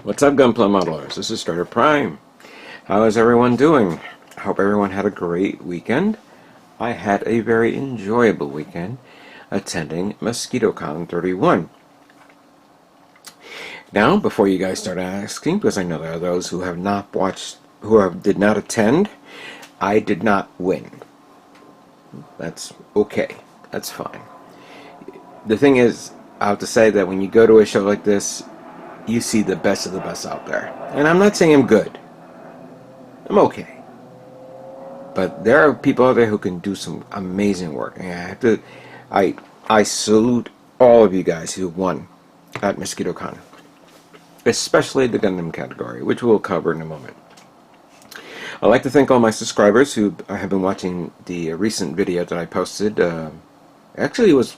What's up, Gunpla Modelers? This is Starter Prime. How is everyone doing? I hope everyone had a great weekend. I had a very enjoyable weekend attending Mosquito Con 31. Now, before you guys start asking, because I know there are those who have not watched, did not attend, I did not win. That's okay. That's fine. The thing is, I have to say that when you go to a show like this, you see the best of the best out there. And I'm not saying I'm good. I'm okay. But there are people out there who can do some amazing work. And I salute all of you guys who won at Mosquito Con. Especially the Gundam category, which we'll cover in a moment. I'd like to thank all my subscribers who have been watching the recent video that I posted. Actually, it was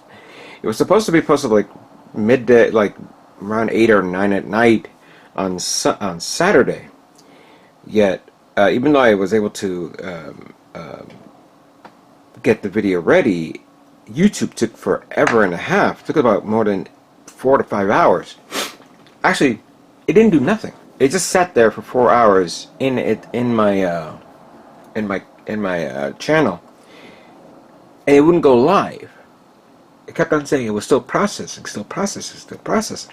supposed to be posted like midday, like around 8 or 9 at night on Saturday. Yet, even though I was able to get the video ready, YouTube took forever and a half. It took about more than 4 to 5 hours. Actually, it didn't do nothing. It just sat there for 4 hours in my channel, and it wouldn't go live. It kept on saying it was still processing, still processing, still processing.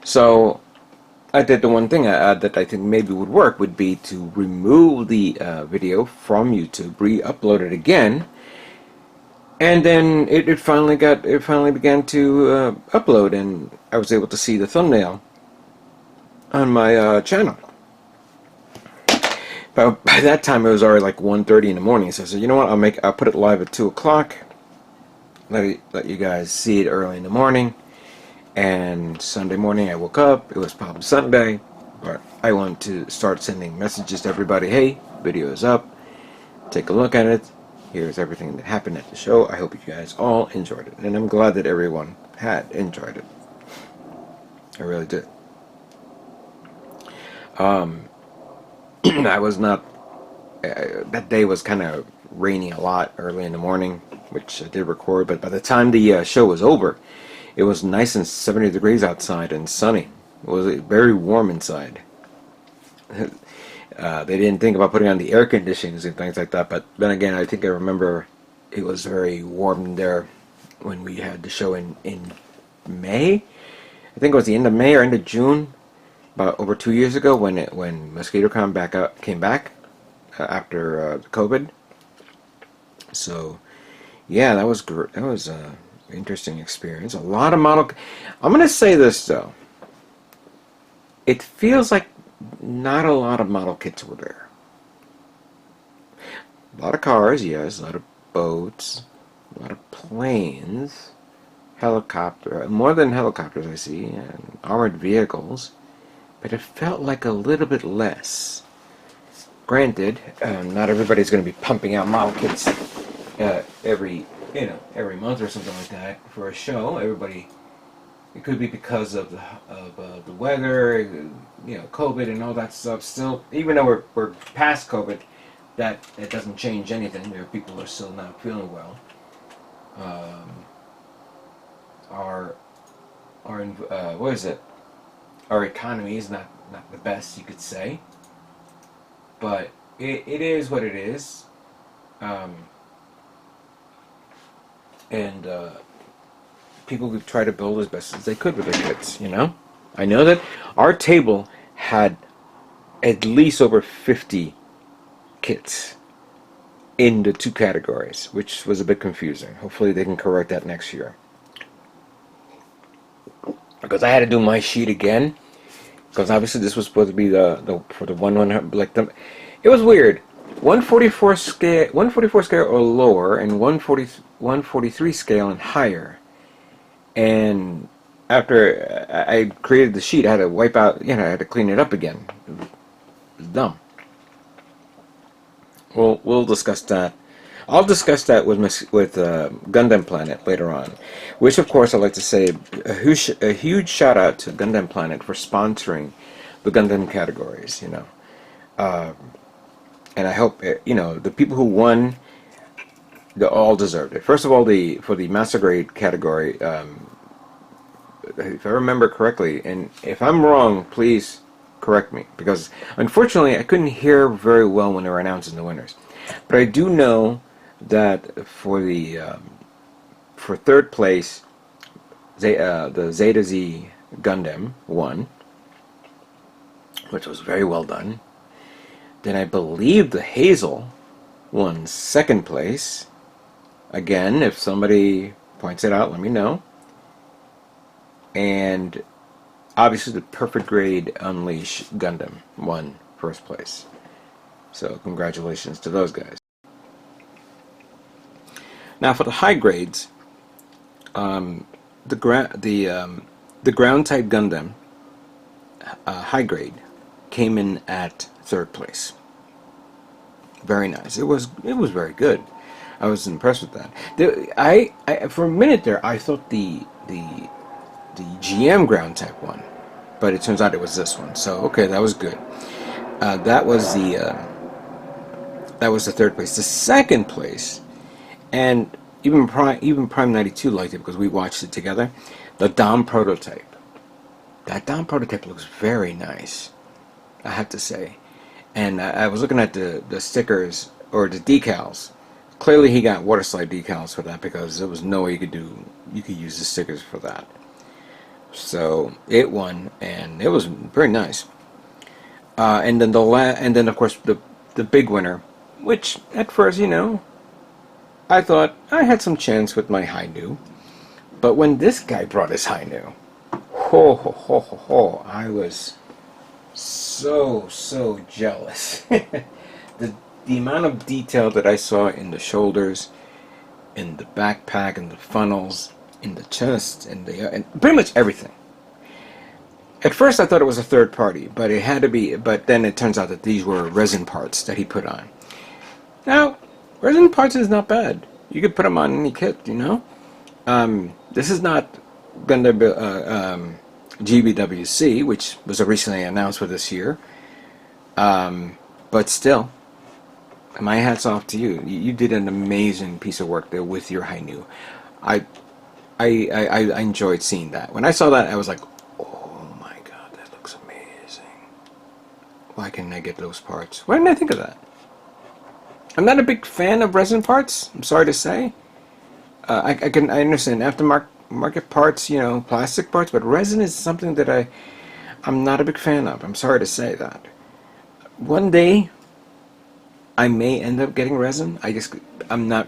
So I did the one thing that I think maybe would work would be to remove the video from YouTube, re-upload it again, and then it finally began to upload, and I was able to see the thumbnail on my channel. But by that time it was already like 1:30 in the morning, so I said, you know what, I'll put it live at 2 o'clock. Let you guys see it early in the morning. And Sunday morning I woke up, it was Palm Sunday, but I wanted to start sending messages to everybody. Hey, video is up, take a look at it, here's everything that happened at the show. I hope you guys all enjoyed it, and I'm glad that everyone had enjoyed it. I really did. I was not, that day was kind of raining a lot early in the morning, which I did record, but by the time the show was over, it was nice and 70 degrees outside and sunny. It was very warm inside. They didn't think about putting on the air conditionings and things like that, but then again, I think I remember it was very warm there when we had the show in May. I think it was the end of May or end of June, about over 2 years ago, when Mosquitocon came back after COVID. So yeah, that was great. That was interesting experience. A lot of model. I'm gonna say this though. It feels like not a lot of model kits were there. A lot of cars, yes. A lot of boats. A lot of planes. Helicopter. More than helicopters, I see. And armored vehicles. But it felt like a little bit less. Granted, not everybody's going to be pumping out model kits every month or something like that for a show. Everybody, it could be because of the weather, COVID and all that stuff. Still, even though we're past COVID, it doesn't change anything. There are people who are still not feeling well. Our economy is not the best, you could say, but it is what it is. And people would try to build as best as they could with their kits, I know that our table had at least over 50 kits in the 2 categories, which was a bit confusing. Hopefully they can correct that next year. Because I had to do my sheet again, because obviously this was supposed to be for the 100, it was weird. 144 scale or lower, and 143 scale and higher. And after I created the sheet, I had to wipe out, I had to clean it up again. It was dumb. We'll discuss that. I'll discuss that with Gundam Planet later on, which of course I'd like to say a huge shout out to Gundam Planet for sponsoring the Gundam categories. And I hope the people who won, they all deserved it. First of all, for the master grade category, if I remember correctly, and if I'm wrong, please correct me, because unfortunately I couldn't hear very well when they were announcing the winners. But I do know that for third place, the Zeta Z Gundam won, which was very well done. Then I believe the Hazel won second place. Again, if somebody points it out, let me know. And obviously the Perfect Grade Unleash Gundam won first place. So congratulations to those guys. Now for the high grades, the ground type Gundam high grade came in at third place. Very nice. It was very good. I was impressed with that. I for a minute there I thought the GM ground type won, but it turns out it was this one. So okay, that was good. That was the third place. The second place, and even Prime 92 liked it because we watched it together. The Dom prototype. That Dom prototype looks very nice, I have to say. And I was looking at the stickers or the decals. Clearly, he got water slide decals for that because there was no way you could use the stickers for that. So it won, and it was very nice. And then of course the big winner, which at first, I thought I had some chance with my Hainu, but when this guy brought his Hainu, I was so jealous. The amount of detail that I saw in the shoulders, in the backpack, in the funnels, in the chest, and pretty much everything. At first I thought it was a third party, but it had to be. But then it turns out that these were resin parts that he put on. Now, resin parts is not bad. You could put them on any kit, This is not Gundam GBWC, which was recently announced for this year. But still, my hat's off to you. You did an amazing piece of work there with your Hainu. I enjoyed seeing that. When I saw that, I was like, oh my god, that looks amazing. Why can't I get those parts? Why didn't I think of that? I'm not a big fan of resin parts, I'm sorry to say. I understand aftermarket parts, plastic parts, but resin is something that I'm not a big fan of. I'm sorry to say that. One day, I may end up getting resin. I'm not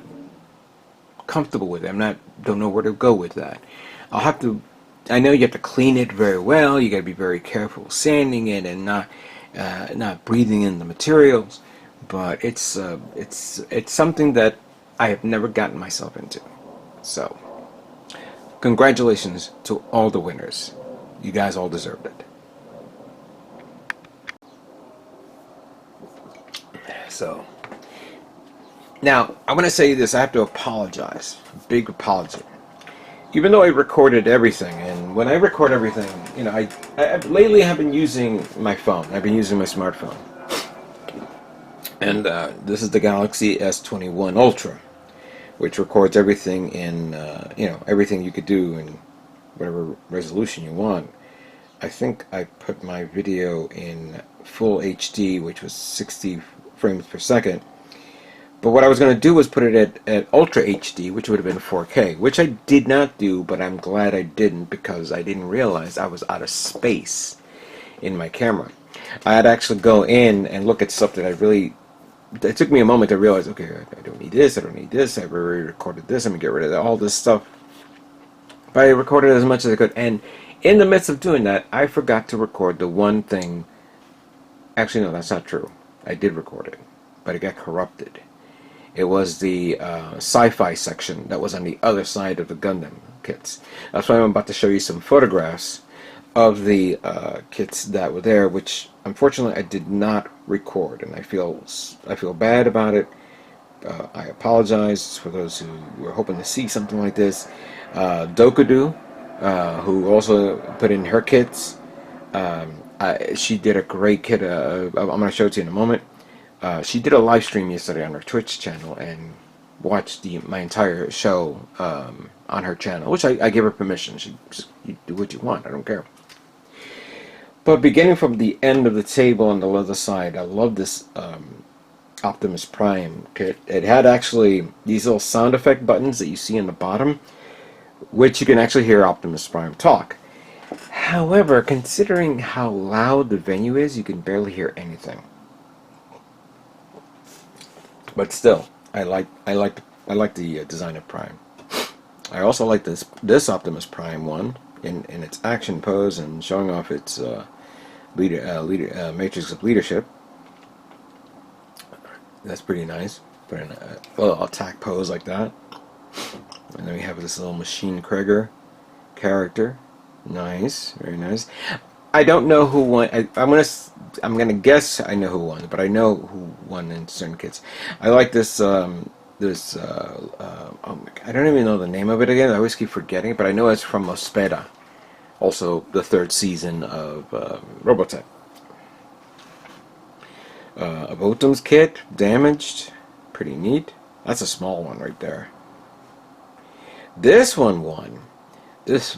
comfortable with it. Don't know where to go with that. I know you have to clean it very well. You got to be very careful sanding it and not breathing in the materials. But it's something that I have never gotten myself into. So, congratulations to all the winners. You guys all deserved it. So, now, I want to say this. I have to apologize. Big apology. Even though I recorded everything, and when I record everything, I lately have been using my phone. I've been using my smartphone. And this is the Galaxy S21 Ultra, which records everything in, everything you could do in whatever resolution you want. I think I put my video in full HD, which was 60 frames per second. But what I was going to do was put it at Ultra HD, which would have been 4K, which I did not do, but I'm glad I didn't because I didn't realize I was out of space in my camera. I had to actually go in and look at stuff that it took me a moment to realize, okay, I don't need this, I've already recorded this, I'm going to get rid of all this stuff. But I recorded as much as I could, and in the midst of doing that, I forgot to record the one thing. Actually, no, that's not true. I did record it, but it got corrupted. It was the Sci-fi section that was on the other side of the Gundam kits. That's why I'm about to show you some photographs of the kits that were there, which unfortunately I did not record, and I feel bad about it. I apologize for those who were hoping to see something like this. Dokudu, who also put in her kits, she did a great kit. I'm going to show it to you in a moment. She did a live stream yesterday on her Twitch channel, and watch my entire show on her channel, which I give her permission. You do what you want. I don't care. But beginning from the end of the table on the other side, I love this Optimus Prime kit. It had actually these little sound effect buttons that you see on the bottom, which you can actually hear Optimus Prime talk. However, considering how loud the venue is, you can barely hear anything. But still, I like the design of Prime. I also like this Optimus Prime one in its action pose and showing off its matrix of leadership. That's pretty nice. Put in a little attack pose like that. And then we have this little Machine Krieger character. Nice, very nice. I don't know who won. I'm gonna guess I know who won, but I know who won in certain kits. I like this oh my God, I don't even know the name of it again. I always keep forgetting, but I know it's from Mosquitocon. Also, the 3rd season of Robotech. A Botom's kit, damaged, pretty neat. That's a small one right there. This one won. This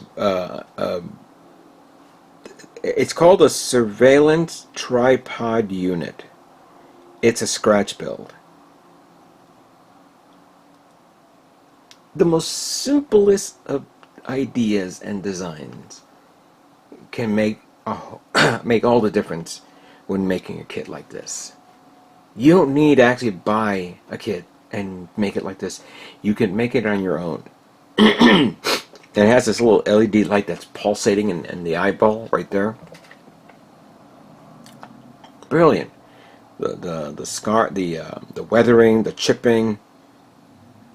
it's called a Surveillance Tripod Unit. It's a scratch build. The most simplest of ideas and designs can make make all the difference when making a kit like this. You don't need to actually buy a kit and make it like this. You can make it on your own. And it has this little LED light that's pulsating in the eyeball right there. Brilliant. The scar, the weathering, the chipping,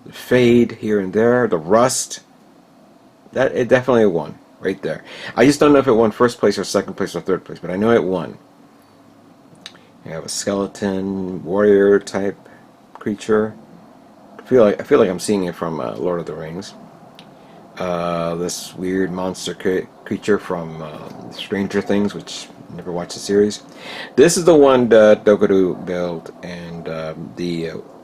the fade here and there, the rust. That it definitely won right there. I just don't know if it won 1st place or 2nd place or 3rd place, but I know it won. You have a skeleton warrior type creature. I feel like I'm seeing it from Lord of the Rings. This weird monster creature from Stranger Things, which I never watched the series. This is the one that Dokudu built, and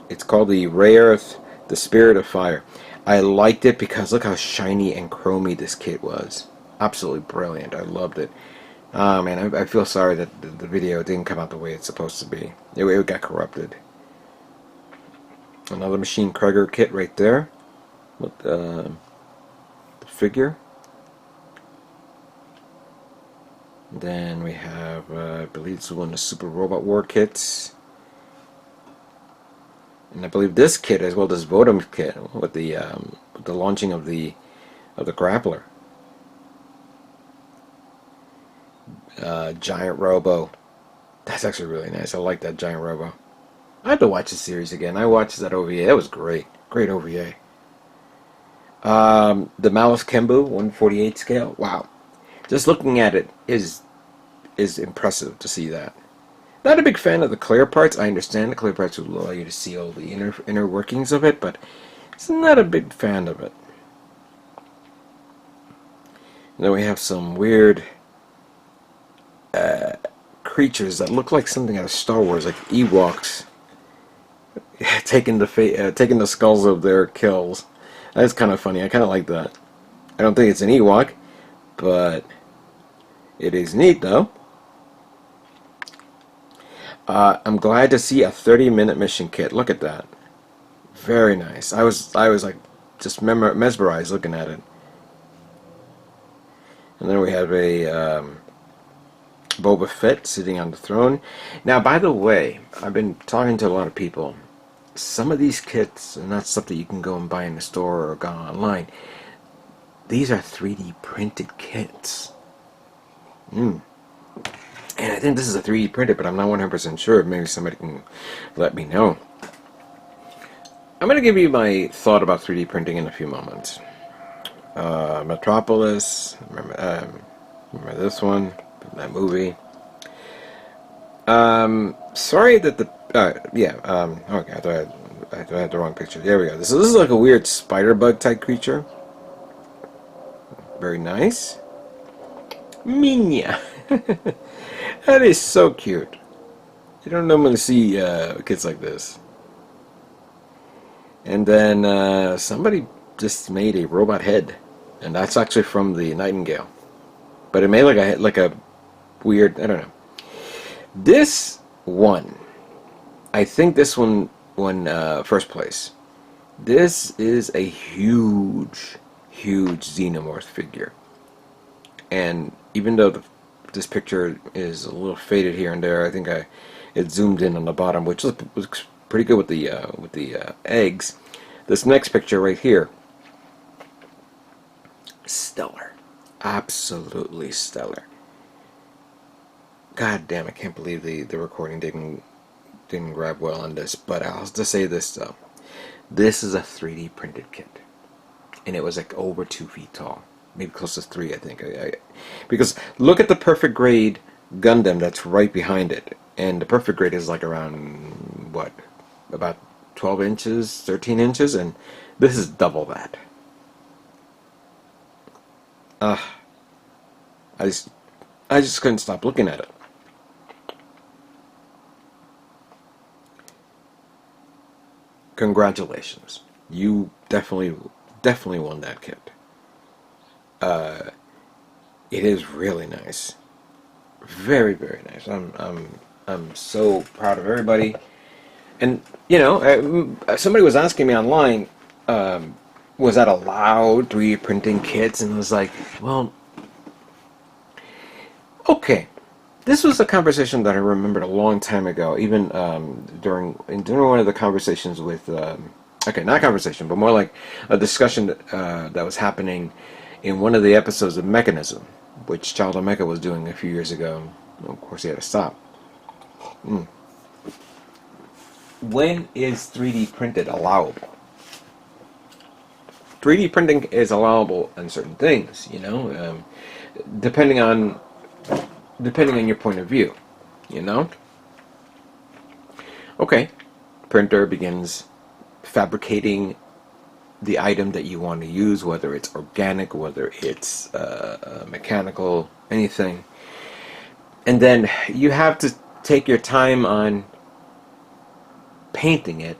it's called the Ray Earth, the Spirit of Fire. I liked it because look how shiny and chromy this kit was. Absolutely brilliant. I loved it. Ah man, I feel sorry that the video didn't come out the way it's supposed to be. It got corrupted. Another Machine Krieger kit right there with the figure. Then we have, I believe this is one of the Super Robot War kits. And I believe this kit, as well as this Votum kit, with the launching of the grappler. Giant Robo. That's actually really nice. I like that Giant Robo. I have to watch the series again. I watched that OVA. That was great. Great OVA. The Malice Kembu 148 scale. Wow. Just looking at it is impressive to see that. Not a big fan of the clear parts. I understand the clear parts will allow you to see all the inner workings of it, but it's not a big fan of it. And then we have some weird creatures that look like something out of Star Wars, like Ewoks, taking the skulls of their kills. That's kind of funny. I kind of like that. I don't think it's an Ewok, but it is neat though. I'm glad to see a 30-minute mission kit. Look at that. Very nice. I was like just mesmerized looking at it. And then we have a Boba Fett sitting on the throne. Now, by the way, I've been talking to a lot of people. Some of these kits are not stuff that you can go and buy in the store or go online. These are 3D printed kits. And I think this is a 3D printed, but I'm not 100% sure. Maybe somebody can let me know. I'm going to give you my thought about 3D printing in a few moments. Metropolis. Remember this one? That movie. Sorry that the... okay, I thought I had the wrong picture. There we go. This is like a weird spider bug type creature. Very nice. Minya. That is so cute. You don't normally see kids like this. And then somebody just made a robot head, and that's actually from the Nightingale. But it made like a weird, I don't know. This one, I think this one won first place. This is a huge, huge xenomorph figure. And even though this picture is a little faded here and there, I think it zoomed in on the bottom, which looks pretty good with the eggs. This next picture right here, stellar, absolutely stellar. God damn, I can't believe the recording didn't grab well on this. But I'll just say this though, this is a 3D printed kit, and it was like over 2 feet tall, maybe close to 3, I think. Because look at the perfect grade Gundam that's right behind it, and the perfect grade is like around what, about 12 inches, 13 inches, and this is double that. I just couldn't stop looking at it. Congratulations, you definitely won that kit. It is really nice, very very nice. I'm so proud of everybody. And you know, somebody was asking me online, was that allowed 3D printing kits? And I was like, well, okay. This was a conversation that I remembered a long time ago, even during one of the conversations with, okay, not conversation, but more like a discussion that was happening in one of the episodes of Mechanism, which Child of Mecha was doing a few years ago. Well, of course, he had to stop. When is 3D printed allowable? 3D printing is allowable on certain things, you know, depending on your point of view, you know. Okay, printer begins fabricating the item that you want to use, whether it's organic, whether it's mechanical, anything. And then you have to take your time on painting it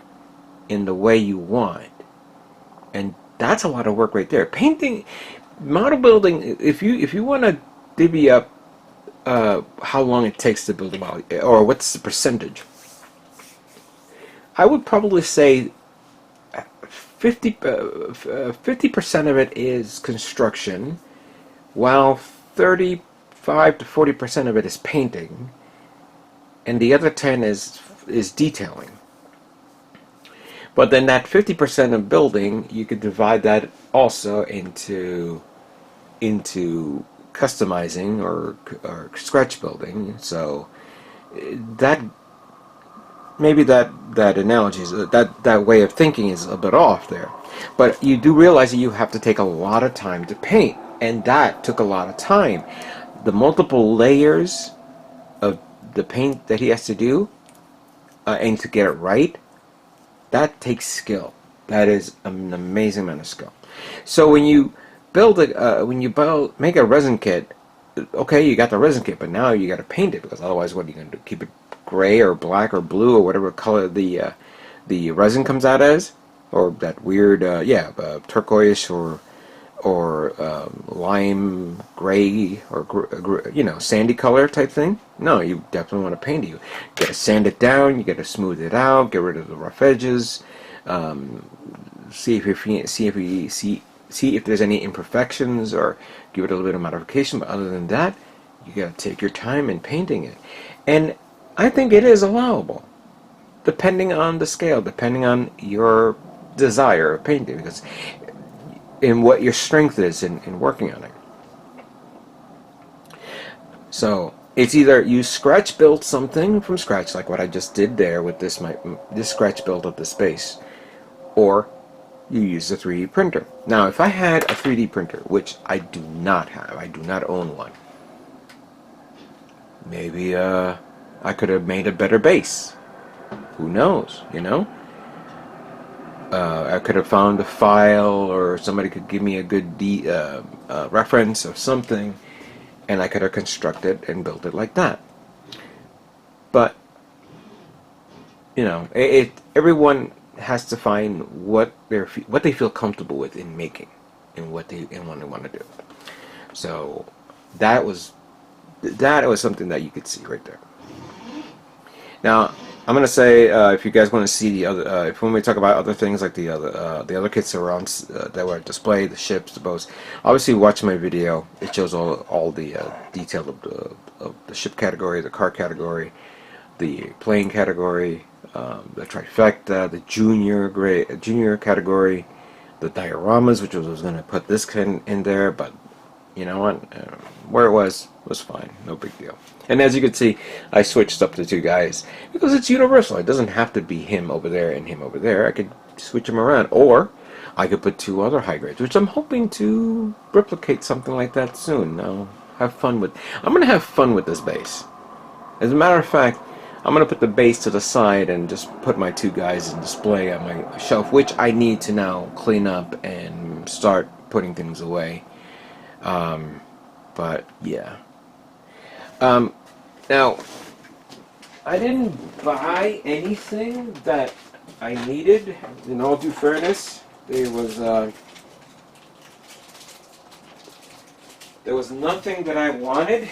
in the way you want. And that's a lot of work right there. Painting, model building, if you want to divvy up how long it takes to build a model, or what's the percentage, I would probably say 50% of it is construction, while 35 to 40% of it is painting, and the other 10 is detailing. But then that 50% of building, you could divide that also into customizing or scratch building. So that maybe that analogy is that way of thinking is a bit off there. But you do realize that you have to take a lot of time to paint, and that took a lot of time. The multiple layers of the paint that he has to do, and to get it right, that takes skill. That is an amazing amount of skill. So when you make a resin kit, okay, you got the resin kit, but now you got to paint it, because otherwise, what are you going to do? Keep it gray or black or blue or whatever color the resin comes out as, or that weird turquoise or lime gray or sandy color type thing. No, you definitely want to paint it. You got to sand it down. You got to smooth it out. Get rid of the rough edges. See if there's any imperfections, or give it a little bit of modification. But other than that, you got to take your time in painting it. And I think it is allowable, depending on the scale, depending on your desire of painting, because in what your strength is in working on it. So it's either you scratch build something from scratch, like what I just did there with this scratch build of the space, or you use a 3D printer. Now, if I had a 3D printer, which I do not have, I do not own one, maybe I could have made a better base. Who knows, you know? I could have found a file, or somebody could give me a good reference of something, and I could have constructed and built it like that. But, you know, everyone has to find what they feel comfortable with in making, and what they want to do. So that was something that you could see right there. Now I'm gonna say, if you guys want to see the other, if when we talk about other things like the other kits that were on that were displayed, the ships, the boats, obviously watch my video. It shows all the detail of the ship category, the car category, the plane category, the trifecta, the junior category, the dioramas, which was going to put this in there, but you know what, where it was fine, no big deal. And as you can see, I switched up the two guys because it's universal. It doesn't have to be him over there and him over there. I could switch them around, or I could put two other high grades, which I'm hoping to replicate something like that soon. Now, I'm going to have fun with this base. As a matter of fact, I'm going to put the base to the side and just put my two guys in display on my shelf, which I need to now clean up and start putting things away. But yeah. Now, I didn't buy anything that I needed. In all due fairness, there was nothing that I wanted.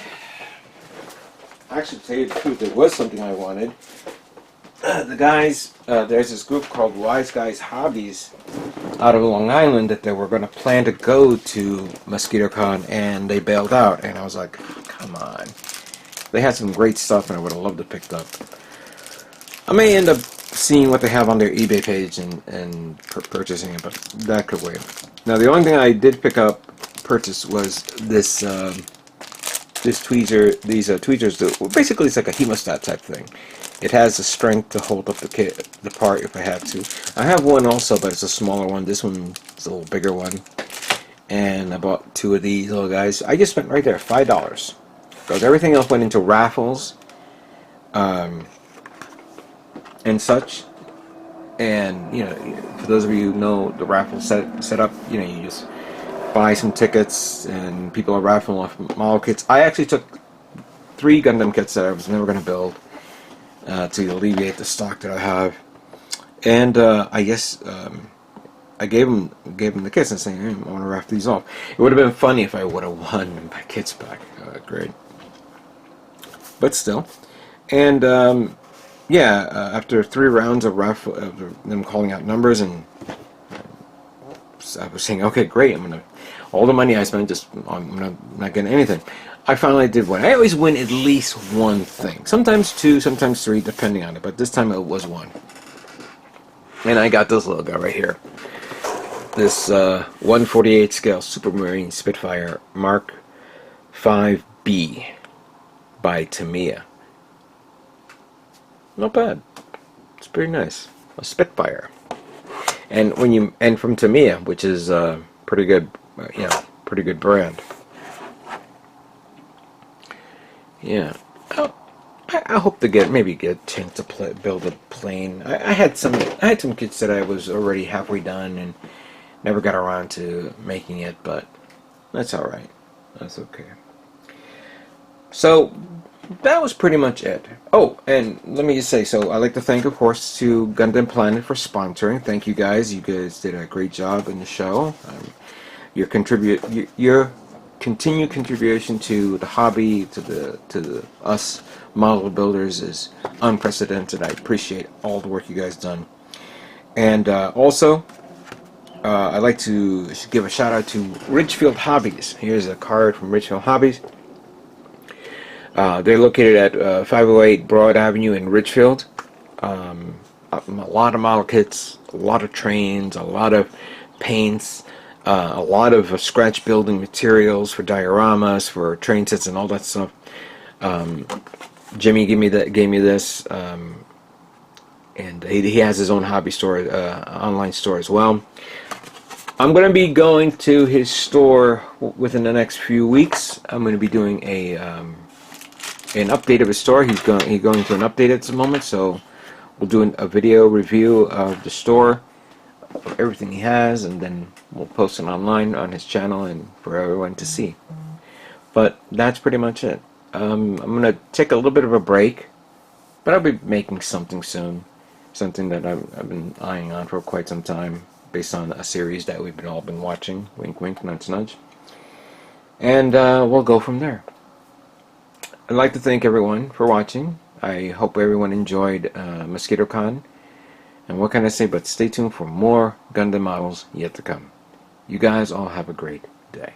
Actually, to tell you the truth, there was something I wanted. The guys, there's this group called Wise Guys Hobbies out of Long Island that they were going to plan to go to Mosquito Con, and they bailed out. And I was like, come on. They had some great stuff, and I would have loved to pick up. I may end up seeing what they have on their eBay page and purchasing it, but that could wait. Now, the only thing I did purchase was this tweezer. These tweezers. Basically, it's like a hemostat type thing. It has the strength to hold up the part if I have to. I have one also, but it's a smaller one. This one is a little bigger one. And I bought two of these little guys. I just spent right there $5. Because everything else went into raffles and such. And, you know, for those of you who know the raffle set up, you know, you just buy some tickets and people are raffling off model kits. I actually took 3 Gundam kits that I was never going to build to alleviate the stock that I have. And I guess I gave them the kits and saying, hey, I want to raffle these off. It would have been funny if I would have won my kits back. Great. But still. And yeah, after 3 rounds of raffle, them calling out numbers, and I was saying, okay, great, all the money I spent, I'm not getting anything. I finally did win. I always win at least one thing. Sometimes 2, sometimes 3, depending on it. But this time it was 1. And I got this little guy right here. This 1/48 scale Supermarine Spitfire Mark 5B by Tamiya. Not bad. It's pretty nice. A Spitfire. And from Tamiya, which is pretty good, pretty good brand. Yeah, I hope to maybe get a chance to build a plane. I had some kits that I was already halfway done and never got around to making it, but that's all right. That's okay. So that was pretty much it. Oh, and let me just say, so I'd like to thank, of course, to Gundam Planet for sponsoring. Thank you guys. You guys did a great job in the show. Your continued contribution to the hobby, to us model builders, is unprecedented. I appreciate all the work you guys done. And also, I'd like to give a shout out to Ridgefield Hobbies. Here's a card from Ridgefield Hobbies. They're located at 508 Broad Avenue in Ridgefield. A lot of model kits, a lot of trains, a lot of paints, a lot of scratch building materials for dioramas, for train sets, and all that stuff. Jimmy gave me this, and he has his own hobby store, online store as well. I'm going to be going to his store within the next few weeks. I'm going to be doing an update of his store. He's going to an update at the moment, so we'll do a video review of the store, of everything he has, and then we'll post it online on his channel and for everyone to see. But that's pretty much it. I'm going to take a little bit of a break, but I'll be making something soon. something that I've been eyeing on for quite some time, based on a series that we've all been watching. Wink, wink, nudge, nudge. And we'll go from there. I'd like to thank everyone for watching. I hope everyone enjoyed Mosquito Con. And what can I say but stay tuned for more Gundam models yet to come. You guys all have a great day.